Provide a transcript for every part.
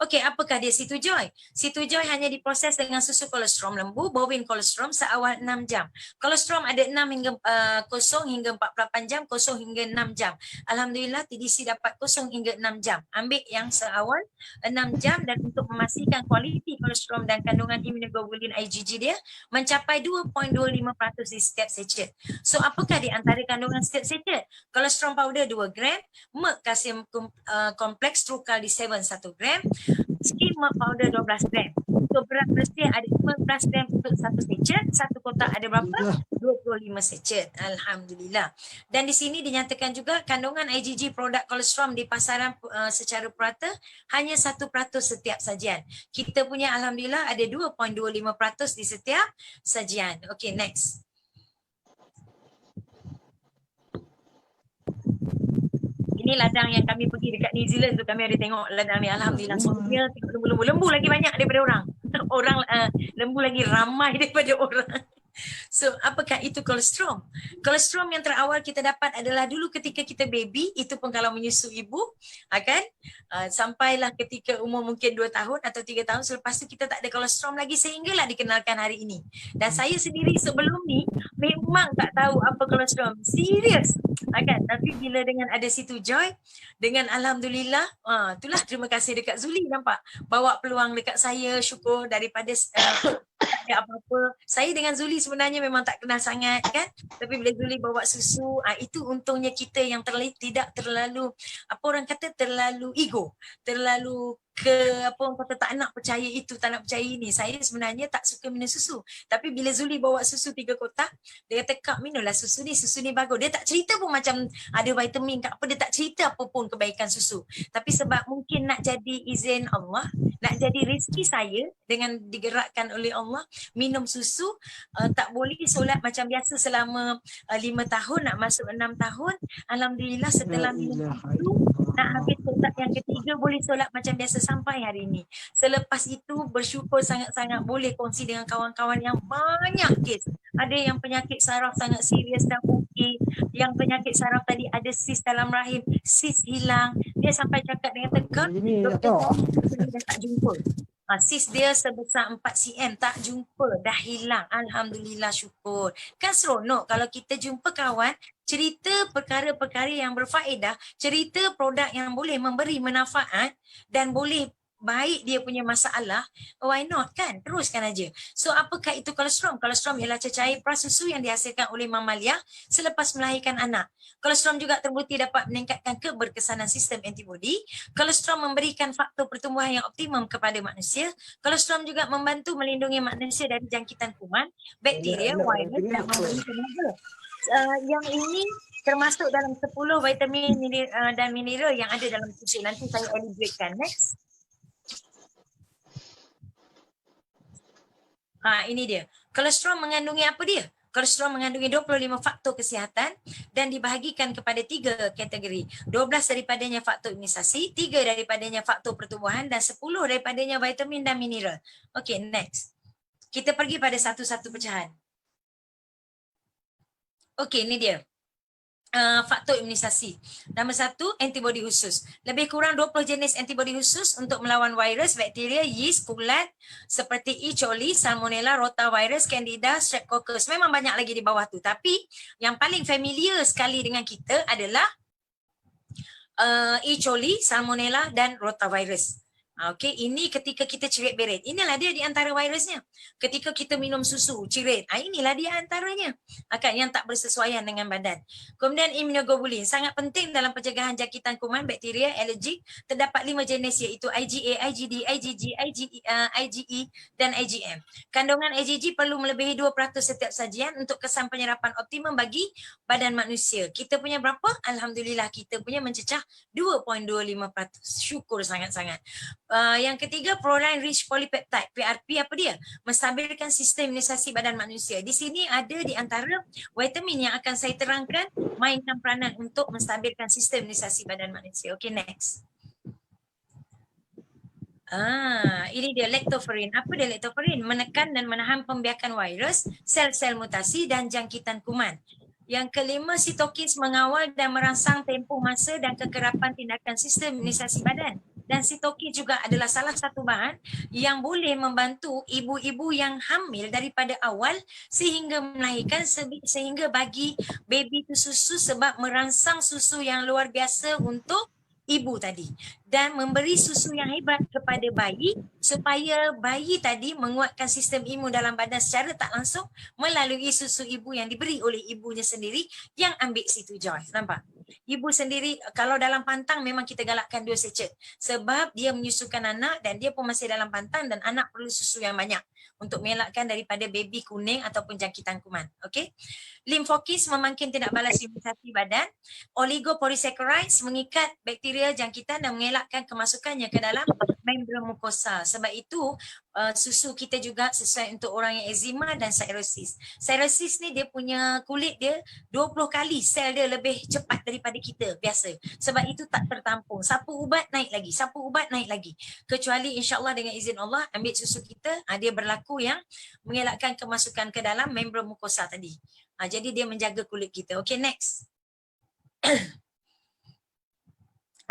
Okey, apakah dia situ joy? Situ joy hanya diproses dengan susu kolostrum lembu, bovine kolostrum seawal 6 jam. Kolostrum ada 6 hingga 0 hingga 48 jam, 0 hingga 6 jam. Alhamdulillah TDC dapat 0 hingga 6 jam. Ambil yang seawal 6 jam dan untuk memastikan kualiti kolostrum dan kandungan immunoglobulin IgG dia mencapai 2.25% di setiap sachet. So apakah di antara kandungan setiap sachet? Kolostrum powder 2 gram, Merck kalsium kompleks Trucal D7 1 gram, skim milk powder 12 gram. So berat bersih ada 15 gram untuk satu sachet, satu kotak ada berapa? 25 sachet. Alhamdulillah. Dan di sini dinyatakan juga kandungan IgG produk kolostrum di pasaran secara purata hanya 1% setiap sajian. Kita punya alhamdulillah ada 2.25% di setiap sajian. Okay, next. Ini ladang yang kami pergi dekat New Zealand tu, kami ada tengok ladang ni. Alhamdulillah, dia tengok lembu-lembu. Lembu lagi banyak daripada orang. Lembu lagi ramai daripada orang. So, apakah itu kolostrum? Kolostrum yang terawal kita dapat adalah dulu ketika kita baby, itu pun kalau menyusu ibu, kan? Sampailah ketika umur mungkin 2 tahun atau 3 tahun, selepas tu kita tak ada kolostrum lagi sehinggalah dikenalkan hari ini. Dan saya sendiri sebelum ni memang tak tahu apa kolostrum. Serius. Kan? Tapi bila dengan ada situ joy, dengan alhamdulillah, itulah terima kasih dekat Zuli nampak. Bawa peluang dekat saya, syukur daripada tak ada apa-apa. Saya dengan Zuli sebenarnya memang tak kenal sangat kan. Tapi bila Zuli bawa susu, itu untungnya kita yang tidak terlalu, apa orang kata, terlalu ego. Terlalu apa orang kata, tak nak percaya itu, tak nak percaya ini. Saya sebenarnya tak suka minum susu. Tapi bila Zuli bawa susu 3 kotak, dia kata, Kak minumlah susu ni bagus. Dia tak cerita pun macam ada vitamin kat apa, dia tak cerita apa pun kebaikan susu. Tapi sebab mungkin nak jadi izin Allah, nak jadi rezeki saya dengan digerakkan oleh Allah, minum susu, tak boleh solat macam biasa selama 5 tahun, nak masuk 6 tahun. Alhamdulillah setelah minum susu, nak habis kotak yang ketiga boleh solat macam biasa sampai hari ini. Selepas itu bersyukur sangat-sangat boleh kongsi dengan kawan-kawan yang banyak kes. Ada yang penyakit saraf sangat serius dan okey. Yang penyakit saraf tadi ada sis dalam rahim, sis hilang. Dia sampai cakap dengan Kak, doktor saya dah tak jumpa. Sis dia sebesar 4 cm, tak jumpa, dah hilang. Alhamdulillah, syukur. Kan seronok kalau kita jumpa kawan, cerita perkara-perkara yang berfaedah, cerita produk yang boleh memberi manfaat dan boleh baik dia punya masalah, why not kan? Teruskan aja. So apakah itu kolostrum? Kolostrum ialah cecair prasusu yang dihasilkan oleh mamalia selepas melahirkan anak. Kolostrum juga terbukti dapat meningkatkan keberkesanan sistem antibodi. Kolostrum memberikan faktor pertumbuhan yang optimum kepada manusia. Kolostrum juga membantu melindungi manusia dari jangkitan kuman, bakteria, virus dan memberi tenaga. Yang ini termasuk dalam 10 vitamin dan mineral yang ada dalam susu. Nanti saya elaboratekan. Next. Ini dia. Kolostrum mengandungi apa dia? Kolostrum mengandungi 25 faktor kesihatan dan dibahagikan kepada 3 kategori. 12 daripadanya faktor imunisasi, 3 daripadanya faktor pertumbuhan dan 10 daripadanya vitamin dan mineral. Okay, next. Kita pergi pada satu-satu pecahan. Okay, ini dia. Faktor imunisasi. Nombor 1, antibodi khusus. Lebih kurang 20 jenis antibodi khusus untuk melawan virus, bakteria, yeast, kulat seperti E. coli, Salmonella, rotavirus, Candida, Streptococcus. Memang banyak lagi di bawah tu. Tapi yang paling familiar sekali dengan kita adalah E. coli, Salmonella dan rotavirus. Okey, ini ketika kita cirit beret. Inilah dia di antara virusnya. Ketika kita minum susu, cirit. Inilah dia antaranya. Yang tak bersesuaian dengan badan. Kemudian immunoglobulin. Sangat penting dalam pencegahan jangkitan kuman, bakteria, alergik. Terdapat 5 jenis iaitu IgA, IgD, IgG, IgE dan IgM. Kandungan IgG perlu melebihi 2% setiap sajian untuk kesan penyerapan optimum bagi badan manusia. Kita punya berapa? Alhamdulillah kita punya mencecah 2.25%. Syukur sangat-sangat. Yang ketiga, proline rich polypeptide. PRP apa dia? Menstabilkan sistem imunisasi badan manusia. Di sini ada di antara vitamin yang akan saya terangkan mainkan peranan untuk menstabilkan sistem imunisasi badan manusia. Okay, next. Ini dia lactoferrin. Apa dia lactoferrin? Menekan dan menahan pembiakan virus, sel-sel mutasi dan jangkitan kuman. Yang kelima, sitokins mengawal dan merangsang tempoh masa dan kekerapan tindakan sistem imunisasi badan. dan sitokin juga adalah salah satu bahan yang boleh membantu ibu-ibu yang hamil daripada awal sehingga melahirkan, sehingga bagi baby itu susu, sebab merangsang susu yang luar biasa untuk ibu tadi dan memberi susu yang hebat kepada bayi supaya bayi tadi menguatkan sistem imun dalam badan secara tak langsung melalui susu ibu yang diberi oleh ibunya sendiri yang ambil situ Joy. Nampak? Ibu sendiri kalau dalam pantang memang kita galakkan 2 sachet sebab dia menyusukan anak dan dia pun masih dalam pantang dan anak perlu susu yang banyak untuk mengelakkan daripada baby kuning ataupun jangkitan kuman. Okey. Limfokis memangkin tindak balas imunisasi badan. Oligosaccharides mengikat bakteria jangkitan dan mengelakkan kemasukannya ke dalam membran mukosa. Sebab itu susu kita juga sesuai untuk orang yang eczema dan cirrhosis. Cirrhosis ni dia punya kulit dia 20 kali sel dia lebih cepat daripada kita biasa. Sebab itu tak tertampung. Sapu ubat naik lagi, sapu ubat naik lagi. Kecuali insya-Allah dengan izin Allah ambil susu kita, dia berlaku yang mengelakkan kemasukan ke dalam membran mukosa tadi. Jadi dia menjaga kulit kita. Okay, next.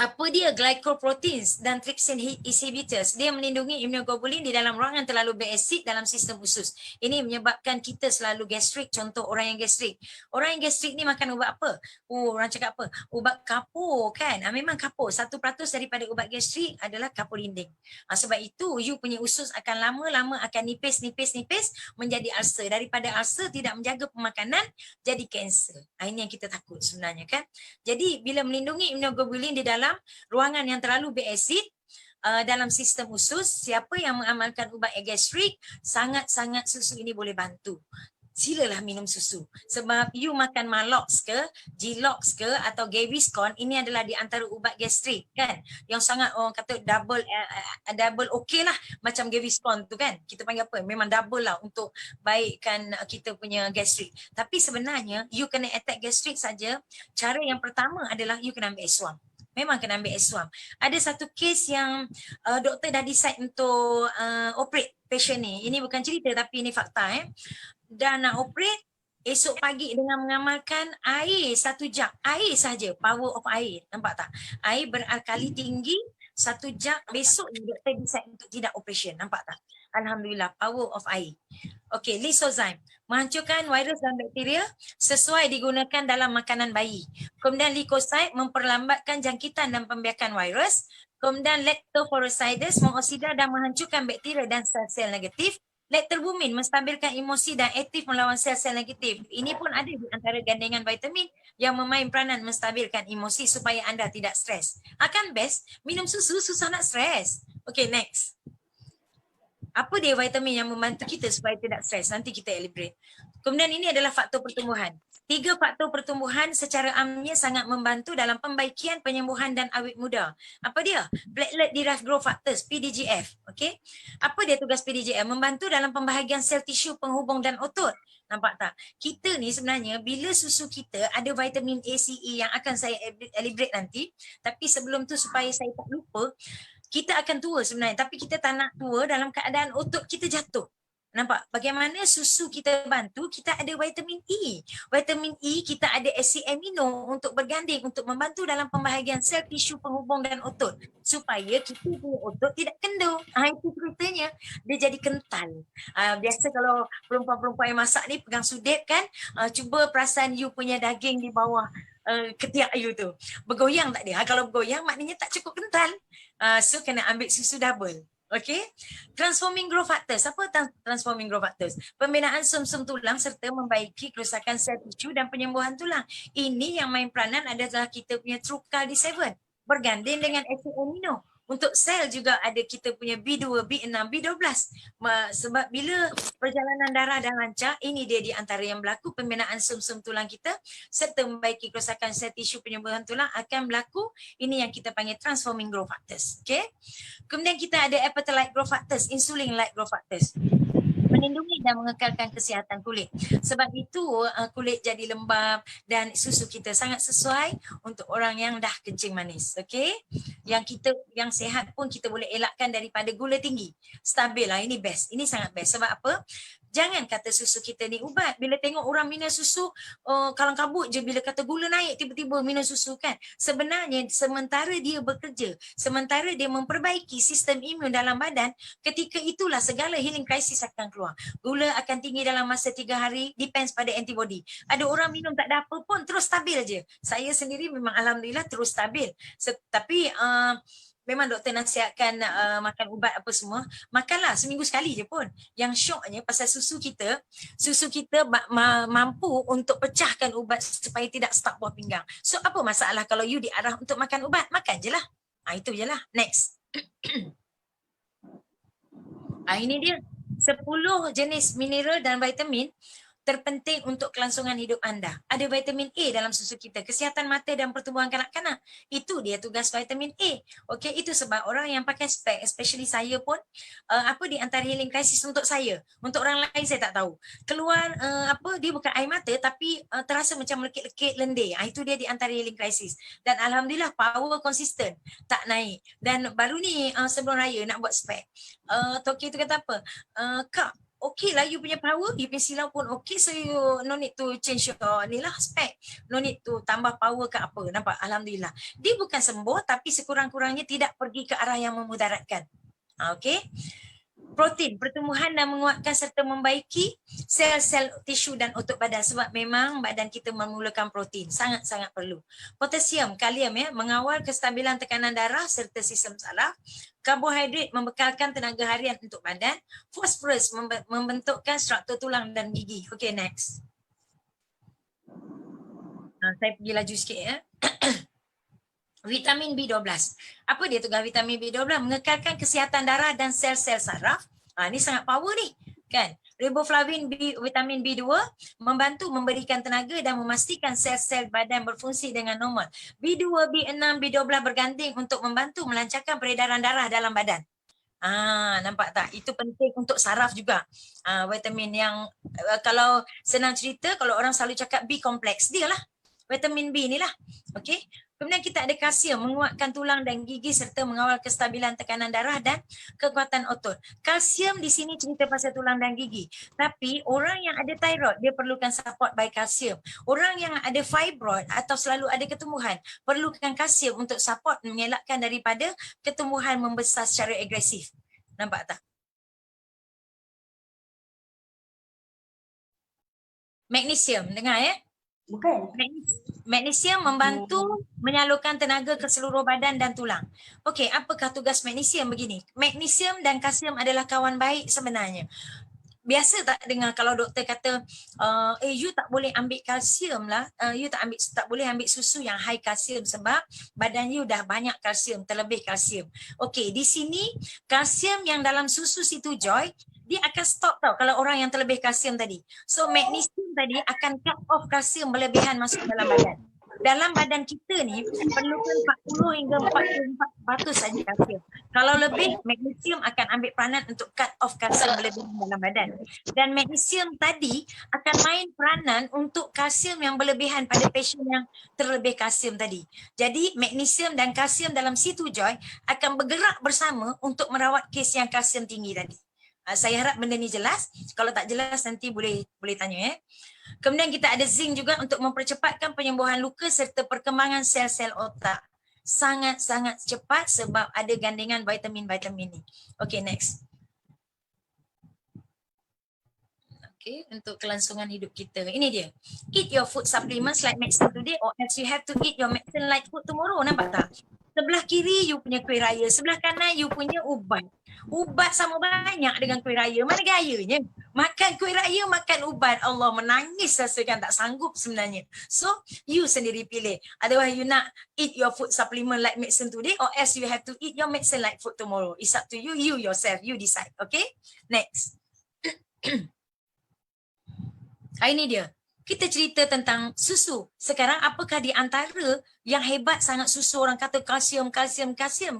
Apa dia glycoproteins dan trypsin inhibitors? Dia melindungi immunoglobulin di dalam ruangan terlalu berasid dalam sistem usus. Ini menyebabkan kita selalu gastrik. Contoh orang yang gastrik. Orang yang gastrik ni makan ubat apa? Orang cakap apa? Ubat kapur kan? Memang kapur. 1% daripada ubat gastrik adalah kapur dinding. Sebab itu you punya usus akan lama-lama akan nipis menjadi ulcer. Daripada ulcer tidak menjaga pemakanan jadi kanser. Ini yang kita takut sebenarnya kan? Jadi bila melindungi immunoglobulin di dalam ruangan yang terlalu berasid dalam sistem usus, siapa yang mengamalkan ubat gastrik, sangat-sangat susu ini boleh bantu. Silalah minum susu. Sebab you makan Maalox ke, Gilox ke atau Gaviscon, ini adalah di antara ubat gastrik kan. Yang sangat orang kata double okey lah macam Gaviscon tu kan. Kita panggil apa? Memang double lah untuk baikkan kita punya gastrik. Tapi sebenarnya you kena attack gastrik saja. Cara yang pertama adalah you kena ambil S-swam. Memang kena ambil S-swam. Ada satu kes yang doktor dah decide untuk operate patient ni. Ini bukan cerita tapi ini fakta Dan nak operate esok pagi dengan mengamalkan air 1 jam. Air saja, power of air. Nampak tak? Air beralkali tinggi 1 jam, besok ni doktor decide untuk tidak operation. Nampak tak? Alhamdulillah, power of air. Okey, lysozyme. Menghancurkan virus dan bakteria sesuai digunakan dalam makanan bayi. Kemudian leukocyte memperlambatkan jangkitan dan pembiakan virus. Kemudian lactophoresidase mengoksida dan menghancurkan bakteria dan sel-sel negatif. Lactalbumin menstabilkan emosi dan aktif melawan sel-sel negatif. Ini pun ada di antara gandengan vitamin yang memain peranan menstabilkan emosi supaya anda tidak stres. Akan best minum susu susah nak stres. Okay, next. Apa dia vitamin yang membantu kita supaya tidak stres? Nanti kita elaborate. Kemudian ini adalah faktor pertumbuhan. 3 faktor pertumbuhan secara amnya sangat membantu dalam pembaikian, penyembuhan dan awet muda. Apa dia? Platelet derived growth factors, PDGF. Okay? Apa dia tugas PDGF? Membantu dalam pembahagian sel tisu penghubung dan otot. Nampak tak? Kita ni sebenarnya bila susu kita ada vitamin A, C, E yang akan saya elaborate nanti. Tapi sebelum tu supaya saya tak lupa, kita akan tua sebenarnya. Tapi kita tak nak tua dalam keadaan otot kita jatuh. Nampak bagaimana susu kita bantu, kita ada vitamin E. Vitamin E kita ada asid amino untuk berganding untuk membantu dalam pembahagian sel tisu penghubung dan otot supaya kita punya otot tidak kendur. Itu ceritanya dia jadi kental. Biasa kalau perempuan-perempuan yang masak ni pegang sudep kan, cuba perasan you punya daging di bawah ketiak you tu. Bergoyang tak dia? Kalau bergoyang maknanya tak cukup kental. So kena ambil susu double. Okay, transforming growth factors. Apa transforming growth factors? Pembinaan sum-sum tulang serta membaiki kerusakan sel tisu dan penyembuhan tulang. Ini yang main peranan adalah kita punya Trucal D7 berganding dengan asid amino. Untuk sel juga ada kita punya B2, B6, B12. Sebab bila perjalanan darah dah lancar, ini dia di antara yang berlaku pembinaan sum-sum tulang kita serta membaiki kerusakan sel tisu penyembuhan tulang akan berlaku. Ini yang kita panggil transforming growth factors. Okay. Kemudian kita ada appetite growth factors, insulin like growth factors. Melindungi dan mengekalkan kesihatan kulit. Sebab itu kulit jadi lembab dan susu kita sangat sesuai untuk orang yang dah kencing manis. Okey? Yang sihat pun kita boleh elakkan daripada gula tinggi. Stabil lah, ini best. Ini sangat best. Sebab apa? Jangan kata susu kita ni ubat. Bila tengok orang minum susu, kalang kabut je bila kata gula naik, tiba-tiba minum susu kan. Sebenarnya sementara dia bekerja, sementara dia memperbaiki sistem imun dalam badan, ketika itulah segala healing crisis akan keluar. Gula akan tinggi dalam masa 3 hari, depends pada antibody. Ada orang minum tak ada apa pun, terus stabil je. Saya sendiri memang alhamdulillah terus stabil. Tapi memang doktor nasihatkan makan ubat apa semua, makanlah seminggu sekali je pun. Yang syoknya pasal susu kita mampu untuk pecahkan ubat supaya tidak stuck buah pinggang. So apa masalah kalau you diarah untuk makan ubat, makan je lah. Itu je lah. Next. Ini dia 10 jenis mineral dan vitamin terpenting untuk kelangsungan hidup anda. Ada vitamin A dalam susu kita, kesihatan mata dan pertumbuhan kanak-kanak. Itu dia tugas vitamin A. Okey, itu sebab orang yang pakai spek, especially saya pun, di antara healing crisis untuk saya. Untuk orang lain saya tak tahu. Keluar dia bukan air mata tapi terasa macam lekit-lekit lendir. Itu dia di antara healing crisis. Dan alhamdulillah power konsisten, tak naik. Dan baru ni sebelum raya nak buat spek. Toki tu kata apa? Kak, okay lah you punya power, you punya silau pun okay, so you no need to change your ni lah spek, no need to tambah power ke apa. Nampak? Alhamdulillah. Dia bukan sembuh tapi sekurang-kurangnya tidak pergi ke arah yang memudaratkan. Okay. Protein, pertumbuhan dan menguatkan serta membaiki sel-sel tisu dan otot badan, sebab memang badan kita memerlukan protein, sangat-sangat perlu. Potasium, kalium mengawal kestabilan tekanan darah serta sistem saraf. Karbohidrat membekalkan tenaga harian untuk badan. Fosforus membentukkan struktur tulang dan gigi. Okay, next. Saya pergi laju sikit Vitamin B12. Apa dia tugas vitamin B12? Mengekalkan kesihatan darah dan sel-sel saraf. Ni sangat power ni, kan? Riboflavin, vitamin B2 membantu memberikan tenaga dan memastikan sel-sel badan berfungsi dengan normal. B2, B6, B12 berganding untuk membantu melancarkan peredaran darah dalam badan. Nampak tak? Itu penting untuk saraf juga. Vitamin yang kalau senang cerita, kalau orang selalu cakap B kompleks, dia lah. Vitamin B ni lah. Okey. Kemudian kita ada kalsium, menguatkan tulang dan gigi serta mengawal kestabilan tekanan darah dan kekuatan otot. Kalsium di sini cerita pasal tulang dan gigi. Tapi orang yang ada thyroid, dia perlukan support by kalsium. Orang yang ada fibroid atau selalu ada ketumbuhan, perlukan kalsium untuk support mengelakkan daripada ketumbuhan membesar secara agresif. Nampak tak? Magnesium, dengar ya? Bukan. Magnesium membantu menyalurkan tenaga ke seluruh badan dan tulang. Okey, apakah tugas magnesium? Begini, magnesium dan kalsium adalah kawan baik sebenarnya. Biasa tak dengar kalau doktor kata, you tak boleh ambil kalsium lah, you tak boleh ambil susu yang high kalsium sebab badan you dah banyak kalsium, terlebih kalsium. Okey, di sini kalsium yang dalam susu situ Joy, dia akan stop tau kalau orang yang terlebih kalsium tadi. So magnesium tadi akan cut off kalsium berlebihan masuk dalam badan. Dalam badan kita ni perlukan 40 hingga 44% saja kalsium. Kalau lebih, magnesium akan ambil peranan untuk cut off kalsium berlebihan dalam badan. Dan magnesium tadi akan main peranan untuk kalsium yang berlebihan pada pasien yang terlebih kalsium tadi. Jadi magnesium dan kalsium dalam situ Joy akan bergerak bersama untuk merawat kes yang kalsium tinggi tadi. Saya harap benda ni jelas. Kalau tak jelas nanti boleh tanya Kemudian kita ada zinc juga untuk mempercepatkan penyembuhan luka serta perkembangan sel-sel otak. Sangat-sangat cepat sebab ada gandingan vitamin-vitamin ni. Okay, next. Okay, untuk kelangsungan hidup kita. Ini dia. Eat your food supplements like medicine today or else you have to eat your medicine like food tomorrow. Nampak tak? Sebelah kiri you punya kuih raya, sebelah kanan you punya ubat. Ubat sama banyak dengan kuih raya. Mana gayanya? Makan kuih raya, makan ubat. Allah, menangis rasakan, tak sanggup sebenarnya. So, you sendiri pilih. Otherwise, you nak eat your food supplement like medicine today or else you have to eat your medicine like food tomorrow. It's up to you, you yourself, you decide. Okay? Next. Ini dia. Kita cerita tentang susu. Sekarang apakah di antara yang hebat sangat susu, orang kata kalsium.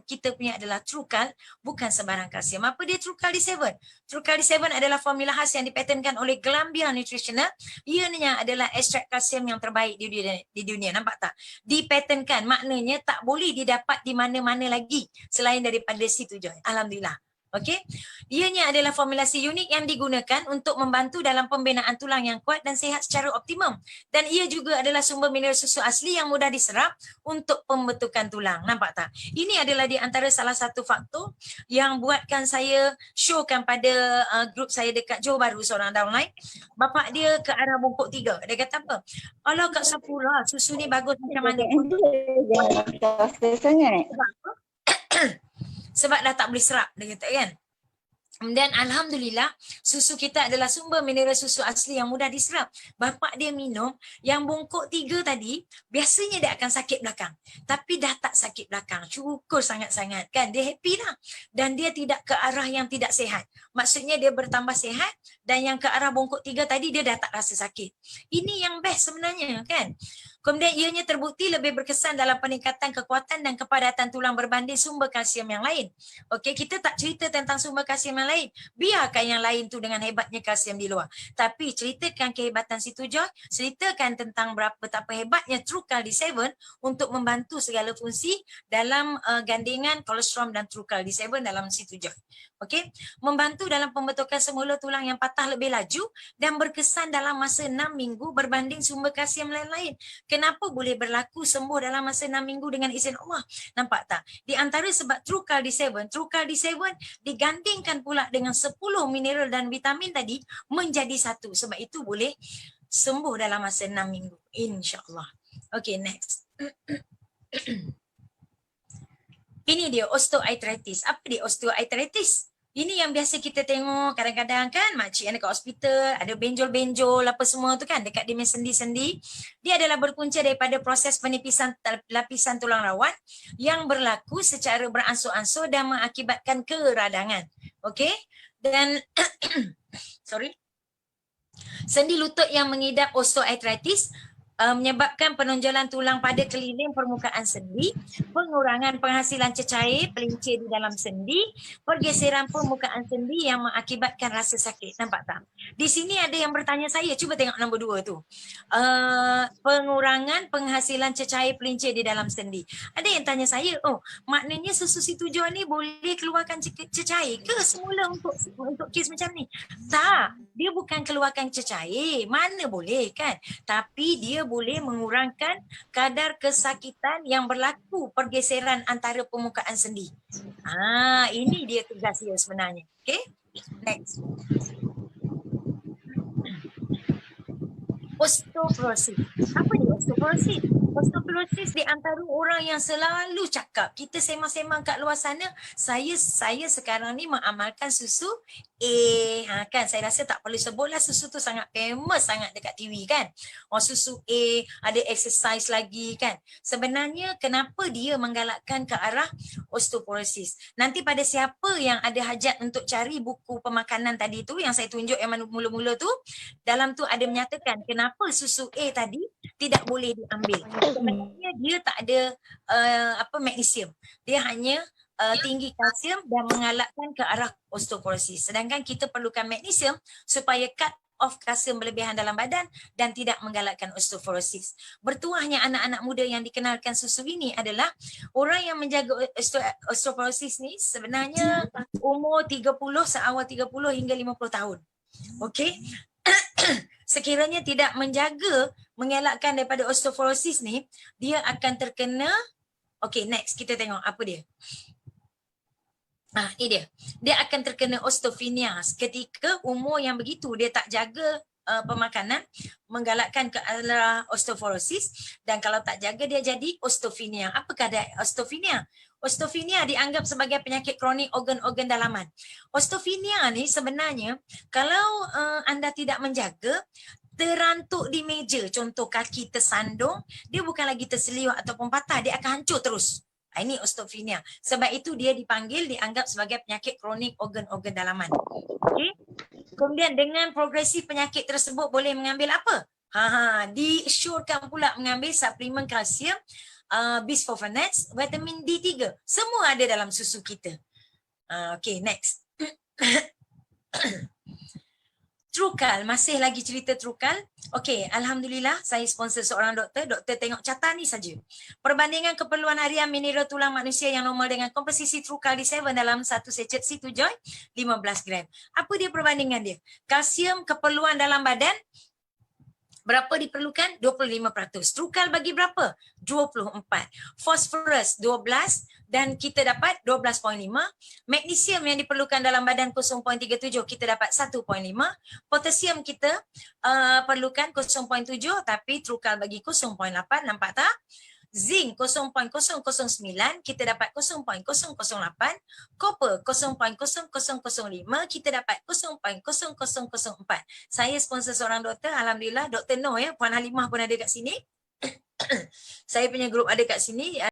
Kita punya adalah Trucal, bukan sembarang kalsium. Apa dia Trucal D7? Trucal D7 adalah formula khas yang dipatenkan oleh Glanbia Nutritional. Ianya adalah ekstrak kalsium yang terbaik di dunia. Nampak tak? Dipatenkan, maknanya tak boleh didapat di mana-mana lagi selain daripada situ Joy. Alhamdulillah. Okey, ianya adalah formulasi unik yang digunakan untuk membantu dalam pembinaan tulang yang kuat dan sihat secara optimum. Dan ia juga adalah sumber mineral susu asli yang mudah diserap untuk pembentukan tulang. Nampak tak? Ini adalah di antara salah satu faktor yang buatkan saya showkan pada grup saya dekat Johor Bahru, seorang downline. Bapak dia ke arah bongkok 3. Dia kata apa? Kalau Kak Sapura, susu ni bagus macam mana pun. sangat. Sebab apa? Sebab dah tak boleh serap, dia kata kan. Dan alhamdulillah susu kita adalah sumber mineral susu asli yang mudah diserap. Bapak dia minum yang bongkok 3 tadi, biasanya dia akan sakit belakang. Tapi dah tak sakit belakang. Syukur sangat-sangat kan. Dia happy lah. Dan dia tidak ke arah yang tidak sihat. Maksudnya dia bertambah sihat dan yang ke arah bongkok 3 tadi dia dah tak rasa sakit. Ini yang best sebenarnya kan. Kemudian ianya terbukti lebih berkesan dalam peningkatan kekuatan dan kepadatan tulang berbanding sumber kalsium yang lain. Okey, kita tak cerita tentang sumber kalsium yang lain. Biarkan yang lain tu dengan hebatnya kalsium di luar. Tapi ceritakan kehebatan situ Joy, ceritakan tentang betapa hebatnya Trucal D7 untuk membantu segala fungsi dalam gandingan kolesterol dan Trucal D7 dalam situ Joy. Okey, membantu dalam pembentukan semula tulang yang patah lebih laju dan berkesan dalam masa 6 minggu berbanding sumber kalsium lain-lain. Kenapa boleh berlaku sembuh dalam masa 6 minggu dengan izin Allah? Nampak tak? Di antara sebab Trucal D7 digandingkan pula dengan 10 mineral dan vitamin tadi menjadi satu. Sebab itu boleh sembuh dalam masa 6 minggu. InsyaAllah. Okay, next. Ini dia osteoarthritis. Apa dia osteoarthritis? Ini yang biasa kita tengok kadang-kadang kan makcik yang dekat hospital ada benjol-benjol apa semua tu kan dekat dia sendi-sendi. Dia adalah berpunca daripada proses penipisan lapisan tulang rawan yang berlaku secara beransur-ansur dan mengakibatkan keradangan. Okey? Dan sorry. Sendi lutut yang mengidap osteoarthritis menyebabkan penonjolan tulang pada keliling permukaan sendi, pengurangan penghasilan cecair pelincir di dalam sendi, pergeseran permukaan sendi yang mengakibatkan rasa sakit. Nampak tak? Di sini ada yang bertanya saya, cuba tengok nombor 2 tu. Pengurangan penghasilan cecair pelincir di dalam sendi. Ada yang tanya saya, oh maknanya susu situ Joy ni boleh keluarkan cecair ke semula untuk kes macam ni? Tak, dia bukan keluarkan cecair, mana boleh kan? Tapi dia boleh mengurangkan kadar kesakitan yang berlaku pergeseran antara permukaan sendi. Ini dia tugas dia sebenarnya. Okay, next. Osteoporosis. Apa dia osteoporosis? Osteoporosis di antara orang yang selalu cakap. Kita semang-semang kat luar sana, saya sekarang ni mengamalkan susu A. Kan saya rasa tak perlu sebutlah, susu tu sangat famous sangat dekat TV kan. Susu A, ada exercise lagi kan. Sebenarnya kenapa dia menggalakkan ke arah osteoporosis? Nanti pada siapa yang ada hajat untuk cari buku pemakanan tadi tu yang saya tunjuk yang mula-mula tu, dalam tu ada menyatakan kenapa susu A tadi tidak boleh diambil. Sebenarnya dia tak ada magnesium. Dia hanya tinggi kalsium dan mengalakkan ke arah osteoporosis. Sedangkan kita perlukan magnesium supaya cut off kalsium berlebihan dalam badan dan tidak menggalakkan osteoporosis. Bertuahnya anak-anak muda yang dikenalkan susu ini adalah orang yang menjaga osteoporosis ni sebenarnya umur 30, seawal 30 hingga 50 tahun. Okey. Sekiranya tidak menjaga mengelakkan daripada osteoporosis ni, dia akan terkena. Okay, next kita tengok apa dia. Ini dia. Dia akan terkena osteopenia ketika umur yang begitu dia tak jaga pemakanan, menggalakkan ke arah osteoporosis, dan kalau tak jaga dia jadi osteopenia. Apa keadaan osteopenia? Osteopenia dianggap sebagai penyakit kronik organ-organ dalaman. Osteopenia ni sebenarnya kalau anda tidak menjaga, terantuk di meja, contoh kaki tersandung, dia bukan lagi terseliwak ataupun patah, dia akan hancur terus. Ini osteopenia. Sebab itu dia dianggap sebagai penyakit kronik organ-organ dalaman. Okay. Kemudian dengan progresif penyakit tersebut boleh mengambil apa? Diisyorkan pula mengambil suplemen kalsium, bisphosphonates, vitamin D3. Semua ada dalam susu kita. Okay, next. Trucal, masih lagi cerita Trucal. Okey, alhamdulillah saya sponsor seorang doktor. Doktor tengok carta ni saja. Perbandingan keperluan harian mineral tulang manusia yang normal dengan komposisi Trucal D7 dalam satu secet C2 Joy 15 gram. Apa dia perbandingan dia? Kalsium keperluan dalam badan berapa diperlukan? 25%. Trucal bagi berapa? 24. Phosphorus 12 dan kita dapat 12.5. Magnesium yang diperlukan dalam badan 0.37 kita dapat 1.5. Potasium kita perlukan 0.7 tapi Trucal bagi 0.8. Nampak tak? Zinc 0.009 kita dapat 0.008, copper 0.0005 kita dapat 0.0004. Saya sponsor seorang doktor, alhamdulillah Dr. Noh ya, Puan Halimah pun ada kat sini. Saya punya grup ada kat sini.